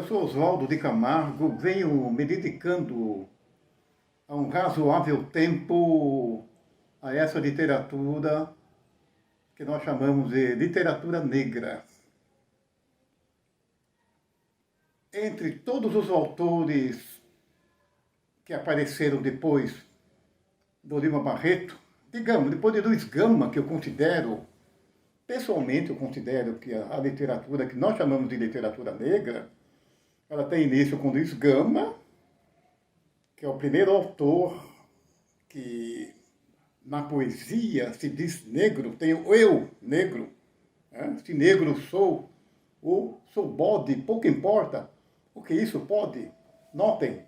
sou Oswaldo de Camargo, venho me dedicando há um razoável tempo a essa literatura que nós chamamos de literatura negra. Entre todos os autores que apareceram depois do Lima Barreto, digamos, depois de Luiz Gama, que eu considero, pessoalmente eu considero que a literatura que nós chamamos de literatura negra, ela tem início com Luiz Gama, que é o primeiro autor que na poesia se diz negro, tem o eu negro, né? Se negro sou ou sou bode, pouco importa o que isso pode. Notem,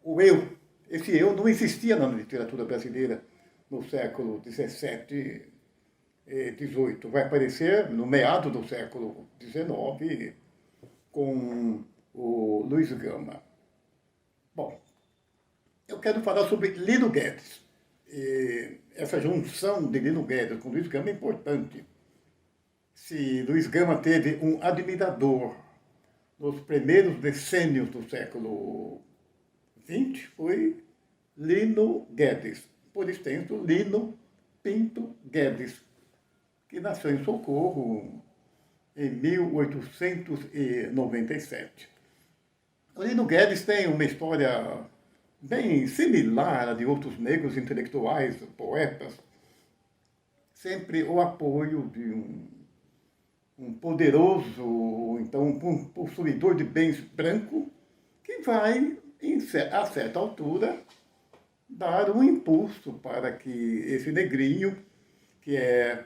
o eu, esse eu não existia na literatura brasileira no século XVII e XVIII. Vai aparecer no meado do século XIX com o Luiz Gama. Bom, eu quero falar sobre Lino Guedes. Essa junção de Lino Guedes com Luiz Gama é importante. Se Luiz Gama teve um admirador nos primeiros decênios do século XX, foi Lino Guedes, por extenso, Lino Pinto Guedes, que nasceu em Socorro em 1897. O Lino Guedes tem uma história bem similar à de outros negros intelectuais, poetas, sempre o apoio de um poderoso, então um possuidor de bens branco, que vai, a certa altura, dar um impulso para que esse negrinho, que é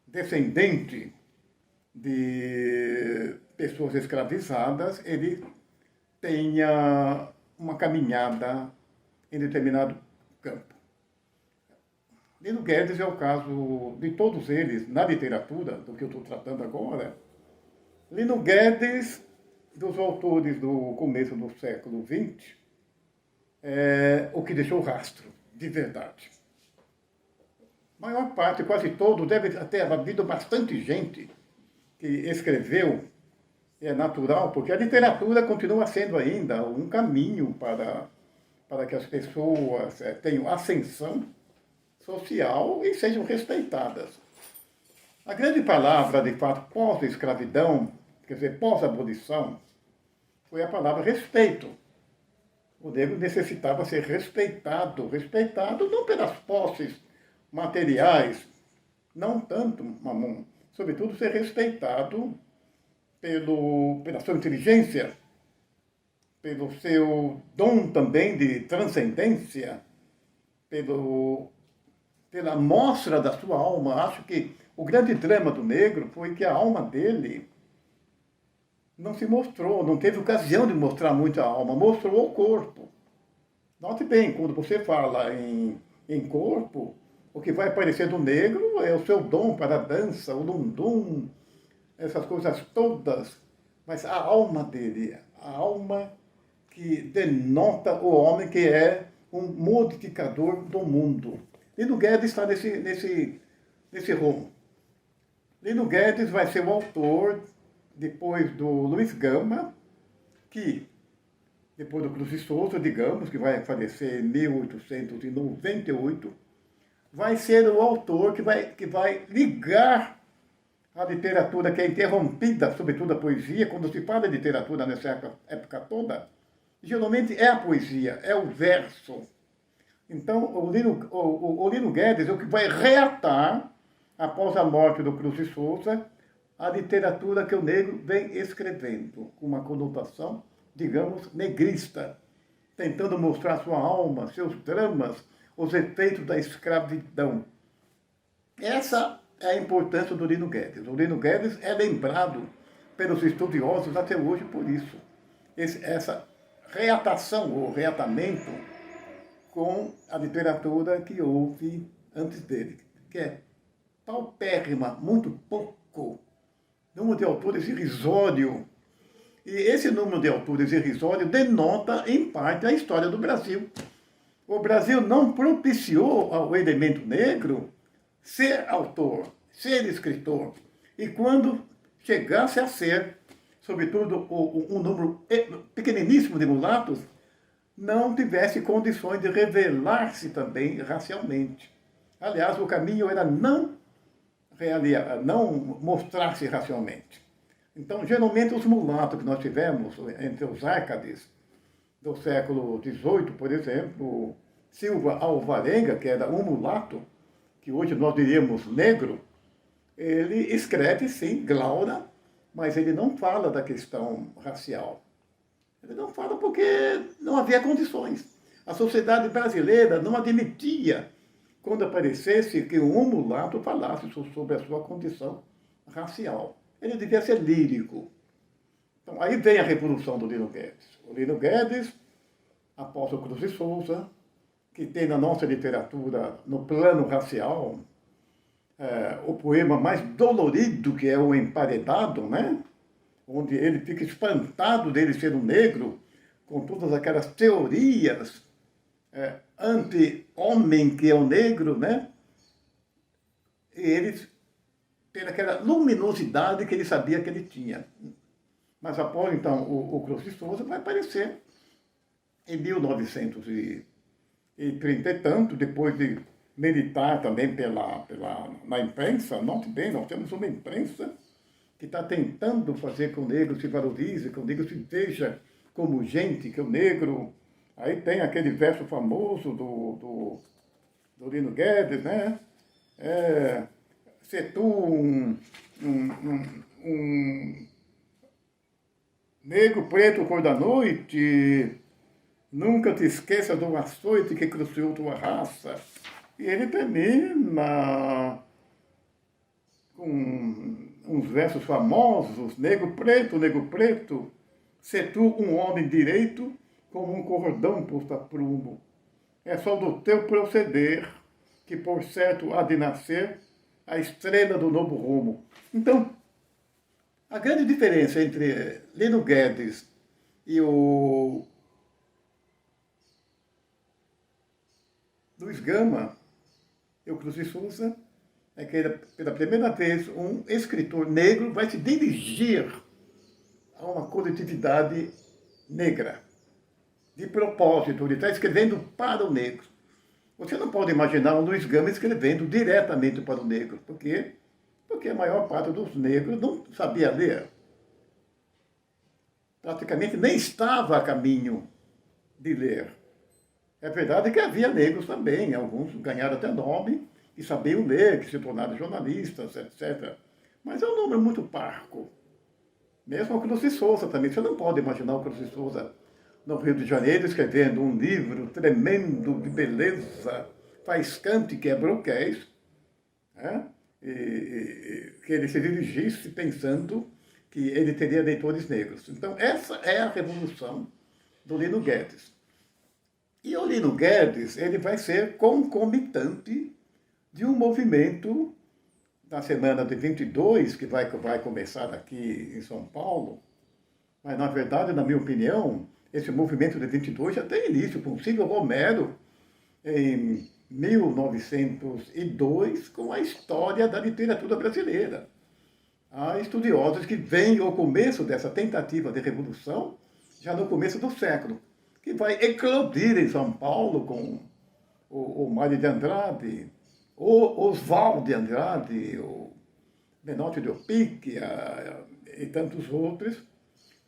descendente de pessoas escravizadas, ele tenha uma caminhada em determinado campo. Lino Guedes é o caso de todos eles, na literatura, do que eu estou tratando agora. Lino Guedes, dos autores do começo do século XX, é o que deixou rastro, de verdade. A maior parte, quase todo, deve ter havido bastante gente que escreveu, é natural, porque a literatura continua sendo ainda um caminho para que as pessoas tenham ascensão social e sejam respeitadas. A grande palavra, de fato, pós-escravidão, quer dizer, pós-abolição, foi a palavra respeito. O negro necessitava ser respeitado, respeitado não pelas posses materiais, não tanto, mas, sobretudo, ser respeitado pela sua inteligência, pelo seu dom também de transcendência, pela mostra da sua alma. Acho que o grande drama do negro foi que a alma dele não se mostrou, não teve ocasião de mostrar muito a alma, mostrou o corpo. Note bem, quando você fala em corpo, o que vai aparecer do negro é o seu dom para a dança, o lundum, essas coisas todas, mas a alma dele, a alma que denota o homem que é um modificador do mundo. Lino Guedes está nesse rumo. Lino Guedes vai ser o autor, depois do Luiz Gama, que, depois do Cruz de Souza, digamos, que vai falecer em 1898, vai ser o autor que vai ligar a literatura que é interrompida, sobretudo a poesia. Quando se fala de literatura nessa época toda, geralmente é a poesia, é o verso. Então, o Lino Guedes é o que vai reatar, após a morte do Cruz de Souza, a literatura que o negro vem escrevendo, com uma conotação, digamos, negrista, tentando mostrar sua alma, seus dramas, os efeitos da escravidão. Essa é a importância do Lino Guedes. O Lino Guedes é lembrado pelos estudiosos até hoje por isso. Essa reatação ou reatamento com a literatura que houve antes dele, que é paupérrima, muito pouco. Número de autores irrisório. E esse número de autores irrisório denota, em parte, a história do Brasil. O Brasil não propiciou ao elemento negro ser autor, ser escritor. E quando chegasse a ser, sobretudo um número pequeniníssimo de mulatos, não tivesse condições de revelar-se também racialmente. Aliás, o caminho era não mostrar-se racialmente. Então, geralmente, os mulatos que nós tivemos entre os Árcades do século XVIII, por exemplo, Silva Alvarenga, que era um mulato, que hoje nós diríamos negro, ele escreve, sim, Glaura, mas ele não fala da questão racial. Ele não fala porque não havia condições. A sociedade brasileira não admitia, quando aparecesse, que um mulato falasse sobre a sua condição racial. Ele devia ser lírico. Então, aí vem a revolução do Lino Guedes. O Lino Guedes, apóstolo Cruz de Souza, que tem na nossa literatura, no plano racial, o poema mais dolorido, que é o Emparedado, né? Onde ele fica espantado dele ser um negro, com todas aquelas teorias anti-homem que é o negro, né? E ele tem aquela luminosidade que ele sabia que ele tinha. Mas após, então, o Cruz de Souza vai aparecer em 1930 e tanto, depois de militar também na imprensa. Note bem, nós temos uma imprensa que está tentando fazer que o negro se valorize, que o negro se veja como gente, que o negro... Aí tem aquele verso famoso do Lino Guedes, né? Se tu um negro preto cor da noite, nunca te esqueça do açoite que cruciou tua raça. E ele termina com uns versos famosos: negro preto, se tu um homem direito, como um cordão posto a prumo. É só do teu proceder que, por certo, há de nascer a estrela do novo rumo. Então, a grande diferença entre Lino Guedes e o Luiz Gama e o Cruz de Souza é que, pela primeira vez, um escritor negro vai se dirigir a uma coletividade negra. De propósito, ele está escrevendo para o negro. Você não pode imaginar o Luiz Gama escrevendo diretamente para o negro. Por quê? Porque a maior parte dos negros não sabia ler. Praticamente nem estava a caminho de ler. É verdade que havia negros também, alguns ganharam até nome e sabiam ler, que se tornaram jornalistas, etc. Mas é um número muito parco. Mesmo o Cruz de Souza também. Você não pode imaginar o Cruz de Souza no Rio de Janeiro escrevendo um livro tremendo de beleza, faiscante, que é broquéis, né? Que ele se dirigisse pensando que ele teria leitores negros. Então, essa é a revolução do Lino Guedes. E o Lino Guedes, ele vai ser concomitante de um movimento na semana de 22, que vai começar aqui em São Paulo, mas, na verdade, na minha opinião, esse movimento de 22 já tem início com Silvio Romero, em 1902, com a história da literatura brasileira. Há estudiosos que veem o começo dessa tentativa de revolução já no começo do século, que vai eclodir em São Paulo com o Mário de Andrade, o Oswald de Andrade, o Menotti de Opicchia e tantos outros.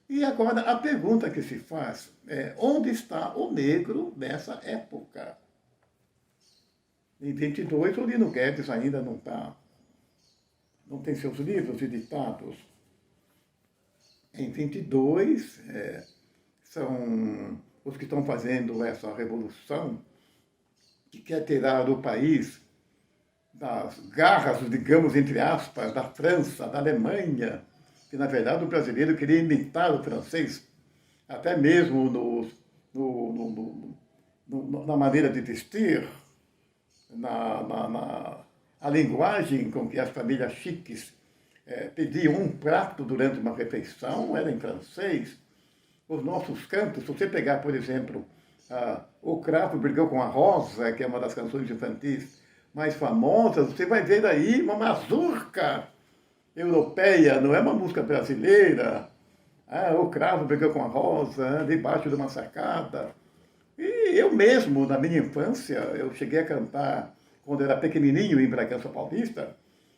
E agora a pergunta que se faz é: onde está o negro nessa época? Em 22, o Lino Guedes ainda não tem seus livros editados. Em 22, são os que estão fazendo essa revolução, que quer tirar o país das garras, digamos, entre aspas, da França, da Alemanha, que, na verdade, o brasileiro queria imitar o francês, até mesmo na maneira de vestir, a linguagem com que as famílias chiques pediam um prato durante uma refeição era em francês. Os nossos cantos, se você pegar, por exemplo, O Cravo Brigou com a Rosa, que é uma das canções infantis mais famosas, você vai ver aí uma mazurca europeia, não é uma música brasileira. O cravo brigou com a rosa, debaixo de uma sacada. E eu mesmo, na minha infância, eu cheguei a cantar, quando era pequenininho em Bragança Paulista,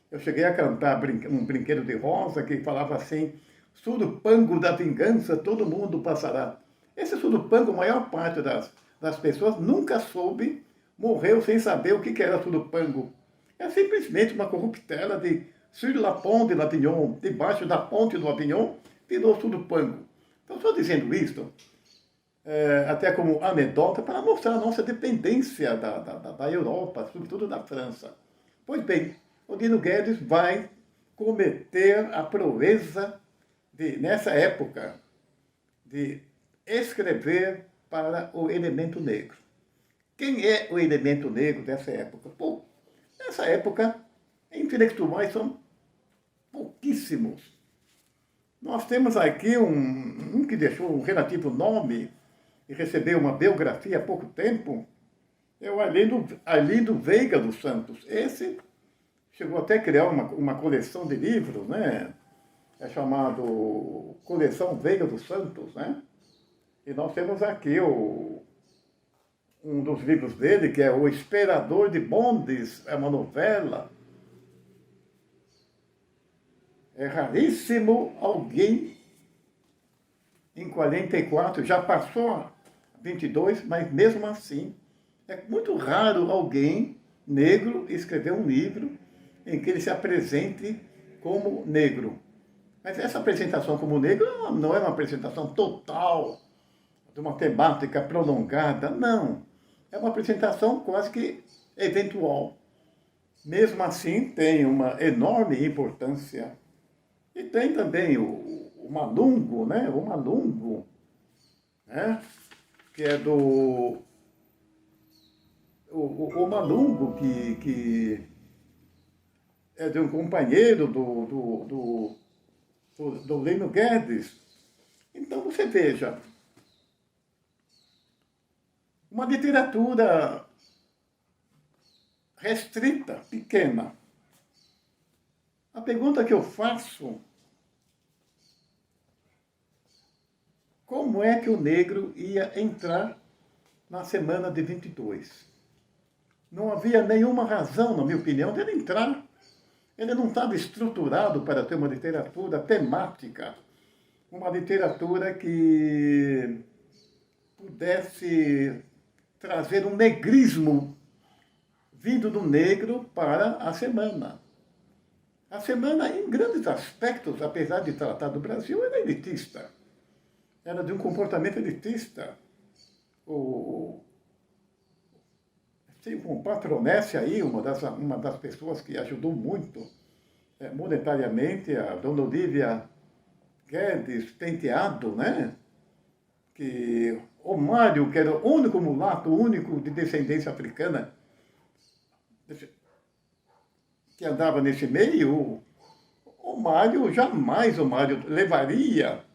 eu cheguei a cantar um brinquedo de rosa que falava assim: surupango da vingança, todo mundo passará. Esse surupango, a maior parte das pessoas nunca soube, morreu sem saber o que era surupango. É simplesmente uma corruptela de sur la pont de Lavignon, debaixo da ponte do Avignon, virou surupango. Então, estou dizendo isso até como anedota, para mostrar a nossa dependência da Europa, sobretudo da França. Pois bem, o Dino Guedes vai cometer a proeza de, nessa época, de escrever para o elemento negro. Quem é o elemento negro dessa época? Pô, nessa época, intelectuais são pouquíssimos. Nós temos aqui um que deixou um relativo nome e recebeu uma biografia há pouco tempo, é o Arlindo Veiga dos Santos. Esse chegou até a criar uma coleção de livros, né? É chamado Coleção Veiga dos Santos, né? E nós temos aqui um dos livros dele, que é O Esperador de Bondes, é uma novela. É raríssimo alguém em 44, já passou 22, mas mesmo assim, é muito raro alguém negro escrever um livro em que ele se apresente como negro. Mas essa apresentação como negro não é uma apresentação total, de uma temática prolongada, não. É uma apresentação quase que eventual. Mesmo assim, tem uma enorme importância. E tem também o Malungo, né? O Malungo, né? Que é do... O Malungo, que é de um companheiro do Lino Guedes. Então, você veja, uma literatura restrita, pequena. A pergunta que eu faço: como é que o negro ia entrar na semana de 22? Não havia nenhuma razão, na minha opinião, dele entrar. Ele não estava estruturado para ter uma literatura temática, uma literatura que pudesse trazer um negrismo vindo do negro para a semana. A semana, em grandes aspectos, apesar de tratar do Brasil, era elitista. Era de um comportamento elitista. Tem um Patronesse aí, uma das pessoas que ajudou muito monetariamente, a dona Olívia Guedes Penteado, né? Que o Mário, que era o único mulato, o único de descendência africana, que andava nesse meio, o Mário levaria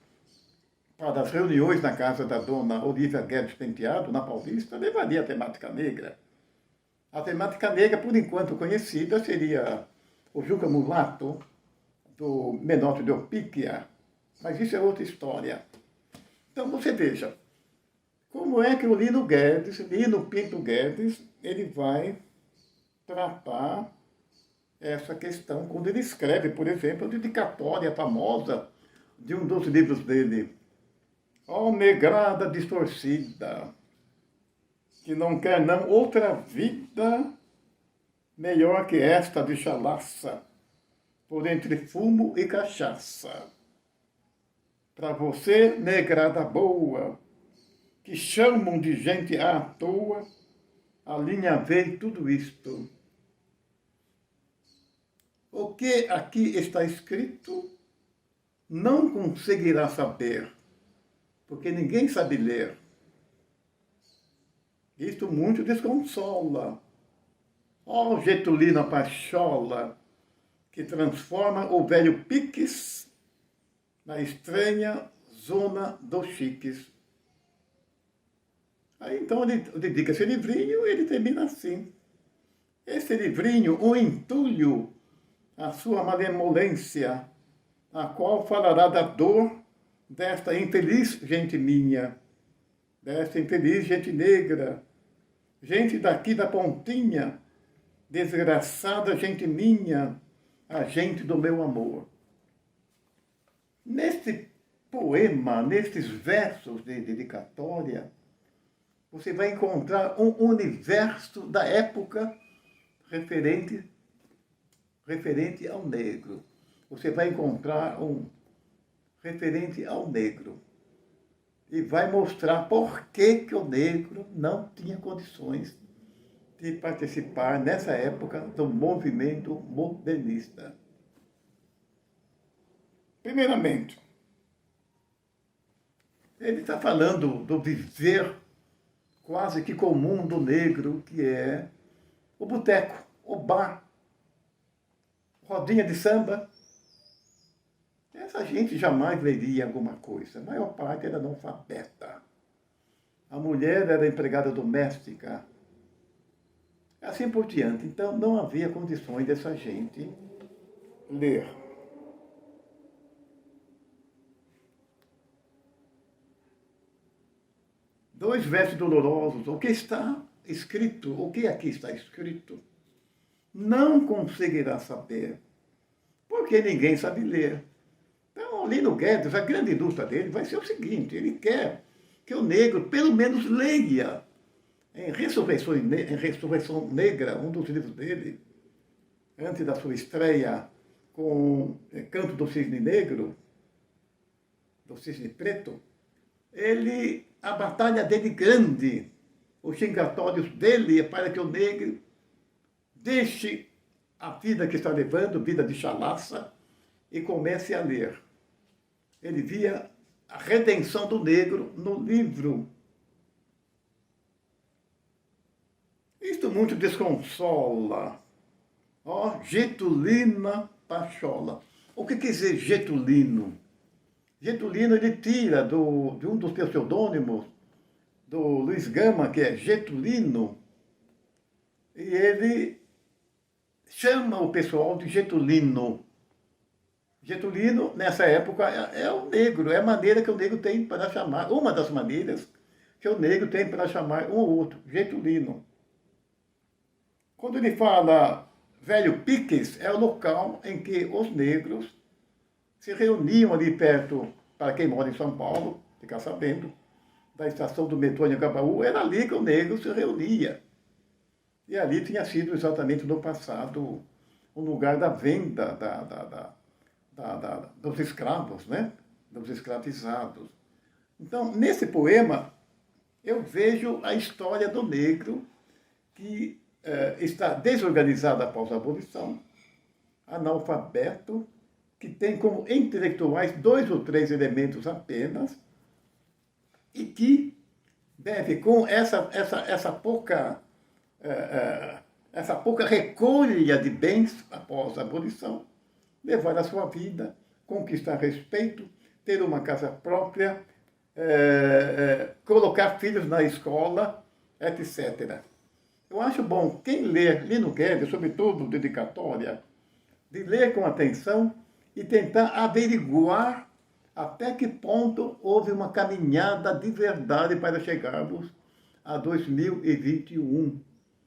para as reuniões na casa da dona Olívia Guedes Penteado, na Paulista, levaria a temática negra. A temática negra, por enquanto conhecida, seria o Juca Mulato, do Menotti de Opíquia, mas isso é outra história. Então, você veja, como é que o Lino Pinto Guedes, ele vai tratar essa questão quando ele escreve, por exemplo, a dedicatória famosa de um dos livros dele, Ó Negrada Distorcida, que não quer não outra vida melhor que esta de chalaça, por entre fumo e cachaça. Para você, negrada boa, que chamam de gente à toa, alinhavei tudo isto. O que aqui está escrito não conseguirá saber, porque ninguém sabe ler. Isto muito desconsola. Ó Getulina Pachola, que transforma o velho Piques na estranha zona dos chiques. Aí então ele dedica esse livrinho e ele termina assim. Esse livrinho, um entulho, a sua malemolência, a qual falará da dor desta infeliz gente minha, desta infeliz gente negra, gente daqui da pontinha, desgraçada gente minha, a gente do meu amor. Neste poema, nestes versos de dedicatória, você vai encontrar um universo da época referente ao negro. Você vai encontrar um referente ao negro. E vai mostrar por que o negro não tinha condições de participar, nessa época, do movimento modernista. Primeiramente, ele está falando do viver quase que comum do negro, que é o boteco, o bar, rodinha de samba. Essa gente jamais leria alguma coisa. A maior parte era analfabeta. A mulher era empregada doméstica. Assim por diante. Então, não havia condições dessa gente ler. Dois versos dolorosos. O que está escrito, o que aqui está escrito, não conseguirá saber, porque ninguém sabe ler. Então, Lino Guedes, a grande luta dele vai ser o seguinte: ele quer que o negro, pelo menos, leia em Ressurreição Negra, um dos livros dele, antes da sua estreia com Canto do Cisne Negro, do Cisne Preto, a batalha dele grande, os xingatórios dele é para que o negro deixe a vida que está levando, vida de chalaça, e comece a ler. Ele via a redenção do negro no livro. Isto muito desconsola. Ó, Getulina Pachola. O que quer dizer Getulino? Getulino ele tira de um dos pseudônimos do Luiz Gama, que é Getulino, e ele chama o pessoal de Getulino. Getulino, nessa época, é o negro, é a maneira que o negro tem para chamar, uma das maneiras que o negro tem para chamar um ou outro, Getulino. Quando ele fala Velho Piques, é o local em que os negros se reuniam ali perto, para quem mora em São Paulo, ficar sabendo, da estação do metrô em Anhangabaú, era ali que o negro se reunia. E ali tinha sido exatamente no passado um lugar da venda dos escravos, né? Dos escravizados. Então, nesse poema, eu vejo a história do negro que está desorganizado após a abolição, analfabeto, que tem como intelectuais 2 ou 3 elementos apenas, e que deve, com essa pouca recolha de bens após a abolição, levar a sua vida, conquistar respeito, ter uma casa própria, colocar filhos na escola, etc. Eu acho bom quem ler Lino Guedes, sobretudo dedicatória, de ler com atenção e tentar averiguar até que ponto houve uma caminhada de verdade para chegarmos a 2021,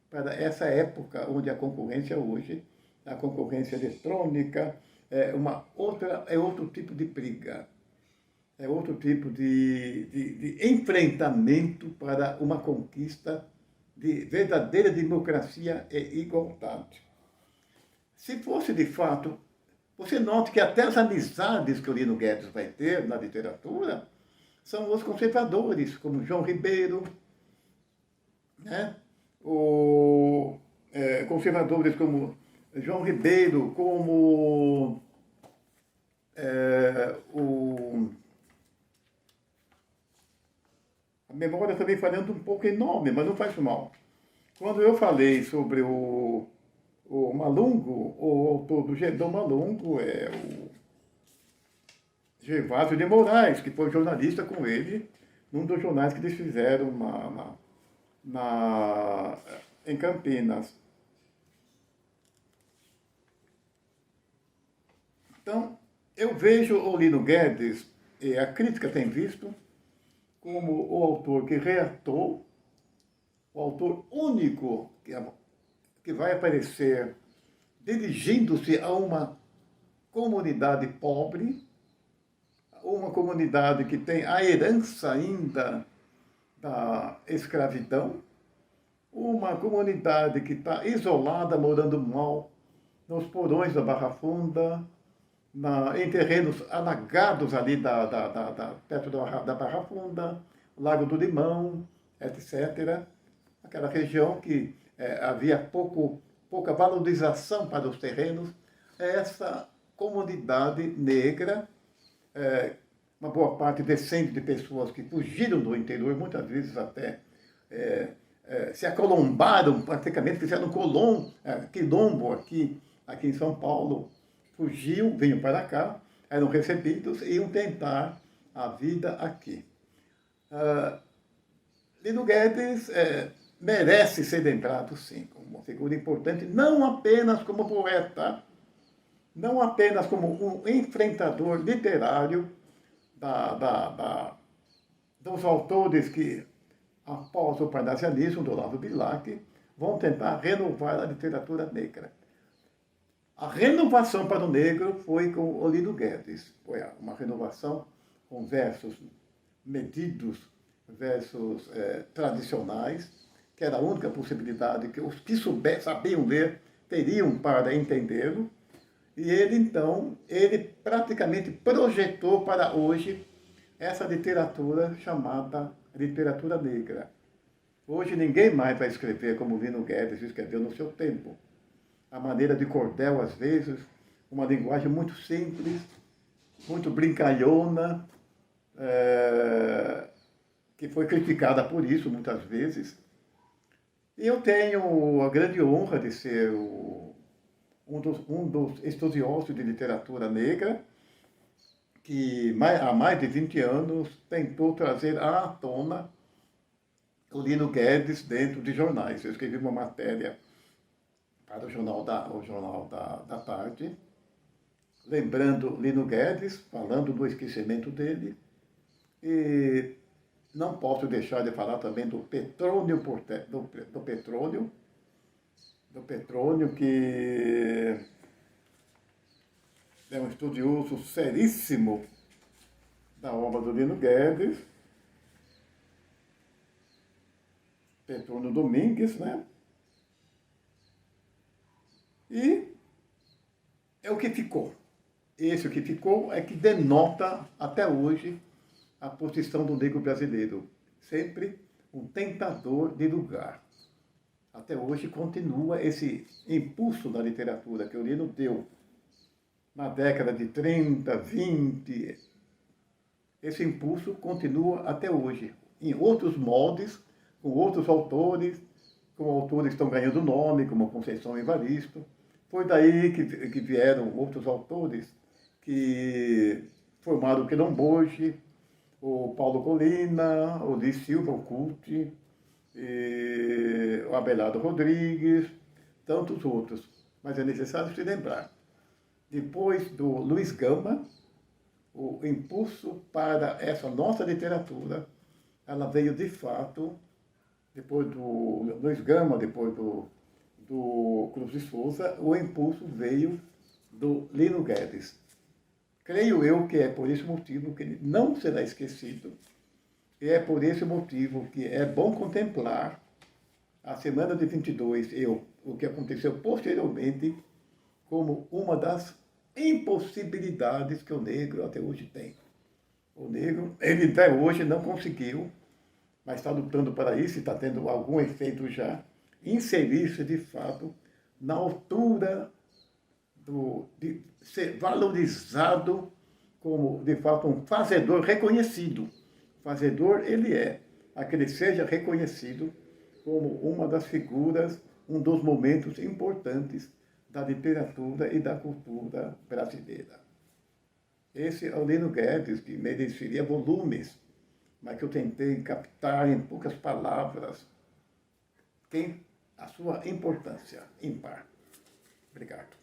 para essa época onde a concorrência hoje, a concorrência eletrônica, é outro tipo de briga, é outro tipo de enfrentamento para uma conquista de verdadeira democracia e igualdade. Se fosse de fato, você nota que até as amizades que o Lino Guedes vai ter na literatura são os conservadores, como João Ribeiro, né? Conservadores como João Ribeiro, como a memória também falhando um pouco em nome, mas não faz mal. Quando eu falei sobre o Malungo, o autor do Malungo é o Gervásio de Moraes, que foi jornalista com ele, num dos jornais que eles fizeram em Campinas. Então, eu vejo o Lino Guedes e a crítica tem visto, como o autor que reatou, o autor único que vai aparecer dirigindo-se a uma comunidade pobre, uma comunidade que tem a herança ainda da escravidão, uma comunidade que está isolada, morando mal, nos porões da Barra Funda, em terrenos alagados ali perto da Barra Funda, Lago do Limão, etc. Aquela região que havia pouca valorização para os terrenos. Essa comunidade negra, uma boa parte descende de pessoas que fugiram do interior, muitas vezes até se acolombaram, praticamente fizeram quilombo aqui em São Paulo, fugiam, vinham para cá, eram recebidos e iam tentar a vida aqui. Lino Guedes merece ser lembrado, sim, como uma figura importante, não apenas como poeta, não apenas como um enfrentador literário dos autores que, após o parnasianismo do Olavo Bilac, vão tentar renovar a literatura negra. A renovação para o negro foi com o Lino Guedes. Foi uma renovação com versos medidos, versos tradicionais, que era a única possibilidade que os que sabiam ler teriam para entendê-lo. E ele, então, praticamente projetou para hoje essa literatura chamada literatura negra. Hoje ninguém mais vai escrever como Lino Guedes escreveu no seu tempo. A maneira de cordel, às vezes, uma linguagem muito simples, muito brincalhona, que foi criticada por isso muitas vezes. E eu tenho a grande honra de ser um dos estudiosos de literatura negra, que há mais de 20 anos tentou trazer à tona o Lino Guedes dentro de jornais. Eu escrevi uma matéria para o Jornal da Tarde, lembrando Lino Guedes, falando do esquecimento dele, e não posso deixar de falar também do Petrônio, que é um estudioso seríssimo da obra do Lino Guedes, Petrônio Domingues, né? E é o que ficou. Esse o que ficou é que denota até hoje a posição do negro brasileiro. Sempre um tentador de lugar. Até hoje continua esse impulso da literatura que o Lino deu na década de 30, 20. Esse impulso continua até hoje, em outros moldes, com outros autores, com autores que estão ganhando nome, como Conceição Evaristo. Foi daí que vieram outros autores que formaram o Quilomboje, o Paulo Colina, o Luiz Silva, o Cuti, o Abelardo Rodrigues, tantos outros. Mas é necessário se lembrar. Depois do Luiz Gama, o impulso para essa nossa literatura, ela veio de fato, depois do Luiz Gama, depois do Cruz de Souza, o impulso veio do Lino Guedes. Creio eu que é por esse motivo que ele não será esquecido, e é por esse motivo que é bom contemplar a semana de 22 e o que aconteceu posteriormente como uma das impossibilidades que o negro até hoje tem. O negro, ele até hoje não conseguiu, mas está lutando para isso, está tendo algum efeito já, inserir-se de fato na altura de ser valorizado como, de fato, um fazedor reconhecido. Fazedor ele é, a que ele seja reconhecido como uma das figuras, um dos momentos importantes da literatura e da cultura brasileira. Esse é o Lino Guedes, que mereceria volumes, mas que eu tentei captar em poucas palavras a sua importância ímpar. Obrigado.